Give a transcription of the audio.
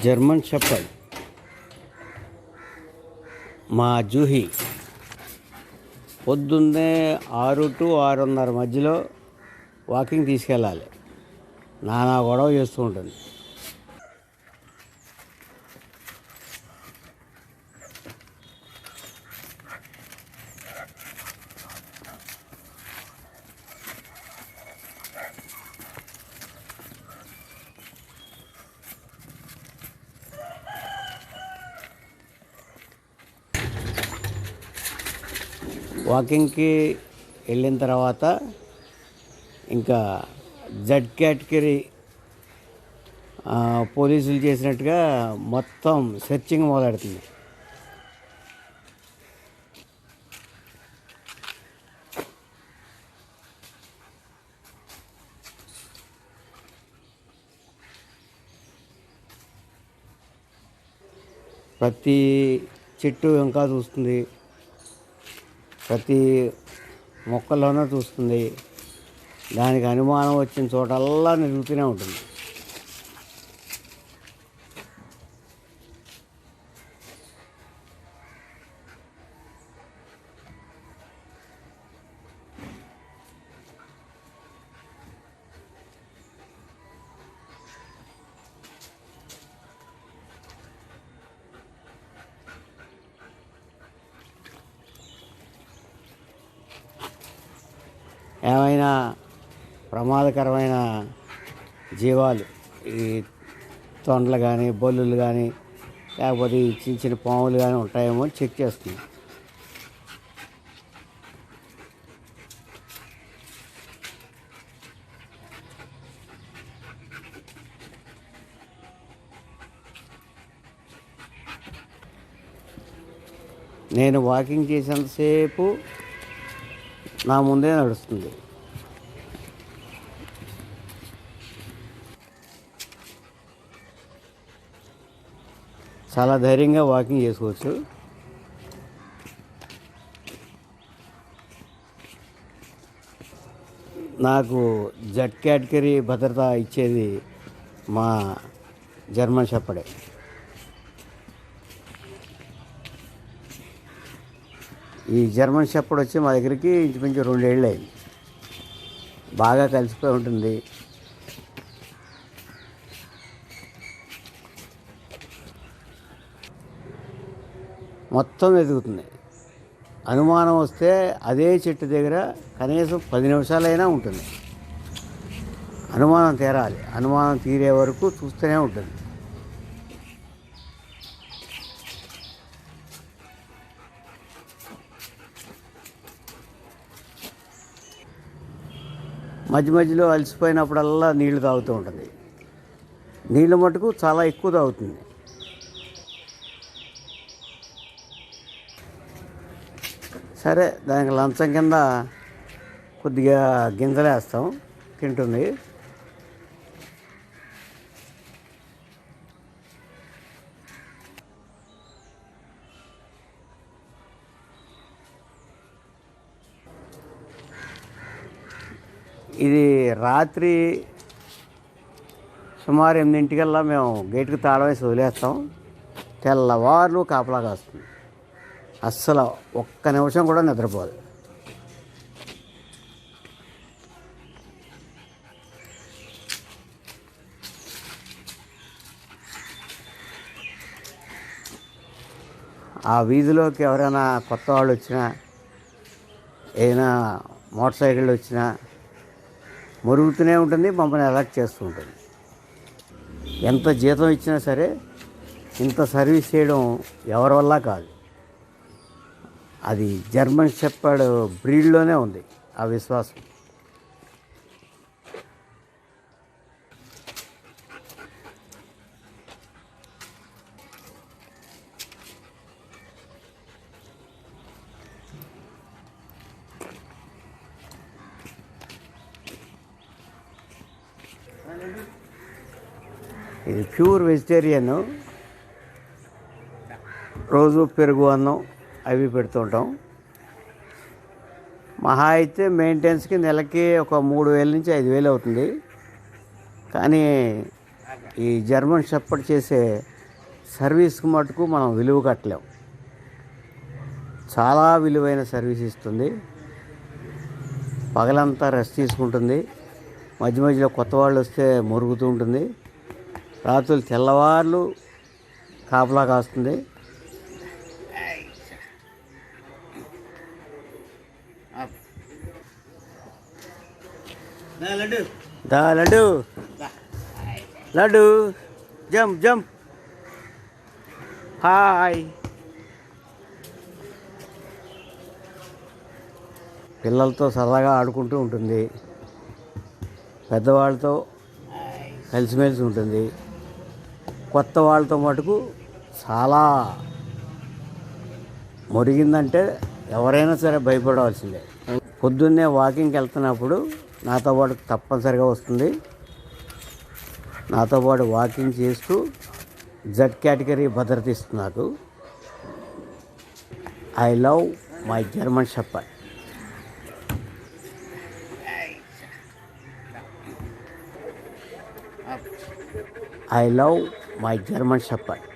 German shepherd మా జూహీ పొద్దున్నే 6 to 6:30 మధ్యలో వాకింగ్ తీసుకెళ్ళాలి. నానా గొడవ చేస్తూ ఉంటుంది. వాకింగ్కి వెళ్ళిన తర్వాత ఇంకా జెడ్ కేటగిరీ పోలీసులు చేసినట్టుగా మొత్తం సెర్చింగ్ మొదలెడుతుంది. ప్రతి చెట్టు ఇంకా చూస్తుంది, ప్రతి మొక్కల్లోనూ చూస్తుంది. దానికి అనుమానం వచ్చిన చోటల్లా నిలుగుతూనే ఉంటుంది. ఏమైనా ప్రమాదకరమైన జీవాలు, ఈ తొండలు కానీ, బొల్లులు కానీ, లేకపోతే ఈ చిన్న చిన్న పాములు కానీ ఉంటాయేమో చెక్ చేస్తుంది. నేను వాకింగ్ చేసేంతసేపు నా ముందే నడుస్తుంది. చాలా ధైర్యంగా వాకింగ్ చేసుకోవచ్చు. నాకు జెడ్ కేటగిరీ భద్రత ఇచ్చేది మా జర్మన్ షెపర్డే. ఈ జర్మన్ షెపర్డ్ వచ్చి మా దగ్గరికి ఇంచుమించు 2 ఏళ్ళు అయింది. బాగా కలిసిపోయి ఉంటుంది. మొత్తం ఎదుగుతుంది. అనుమానం వస్తే అదే చెట్టు దగ్గర కనీసం 10 నిమిషాలైనా ఉంటుంది. అనుమానం తీరాలి. అనుమానం తీరే వరకు చూస్తూనే ఉంటుంది. మధ్య మధ్యలో అలసిపోయినప్పుడల్లా నీళ్లు తాగుతూ ఉంటుంది. నీళ్ళు మటుకు చాలా ఎక్కువ తాగుతుంది. సరే, దానికి లంచం కింద కొద్దిగా గింజలు వేస్తాం, తింటుంది. ఇది రాత్రి సుమారు 8 మేము గేటుకు తాళం వేసి వదిలేస్తాం. తెల్లవారులు కాపలా కాస్తుంది. అస్సలు ఒక్క నిమిషం కూడా నిద్రపోదు. ఆ వీధిలోకి ఎవరైనా కొత్త వాళ్ళు వచ్చినా, ఏదైనా మోటార్ సైకిళ్ళు వచ్చినా మురుగుతూనే ఉంటుంది. మమ్మల్ని అలర్ట్ చేస్తూ ఉంటుంది. ఎంత జీతం ఇచ్చినా సరే ఇంత సర్వీస్ చేయడం ఎవరి వల్ల కాదు. అది జర్మన్ షెపర్డ్ బ్రీడ్లోనే ఉంది ఆ విశ్వాసం. ఇది ప్యూర్ వెజిటేరియన్. రోజు పెరుగు అన్నం అవి పెడుతుంటాం. మహా అయితే మెయింటెనెన్స్కి నెలకి ఒక 3,000 నుంచి 5,000 అవుతుంది. కానీ ఈ జర్మన్ షెపర్డ్ చేసే సర్వీస్కి మటుకు మనం విలువ కట్టలేం. చాలా విలువైన సర్వీస్ ఇస్తుంది. పగలంతా రెస్ట్ తీసుకుంటుంది. మధ్య మధ్యలో కొత్త వాళ్ళు వస్తే మురుగుతూ ఉంటుంది. రాత్రులు తెల్లవార్లు కాపలా కాస్తుంది. దా Laddu, Laddu jump jump. Hi. పిల్లలతో సరదాగా ఆడుకుంటూ ఉంటుంది. పెద్దవాళ్ళతో కలిసిమెలిసి ఉంటుంది. కొత్త వాళ్ళతో మటుకు చాలా మురిగిందంటే ఎవరైనా సరే భయపడవలసిందే. పొద్దున్నే వాకింగ్కి వెళ్తున్నప్పుడు నాతో పాటు తప్పనిసరిగా వస్తుంది. నాతో పాటు వాకింగ్ చేస్తూ జెడ్ కేటగిరీ భద్రత ఇస్తుంది నాకు. I love my German shepherd. I love my German Shepherd.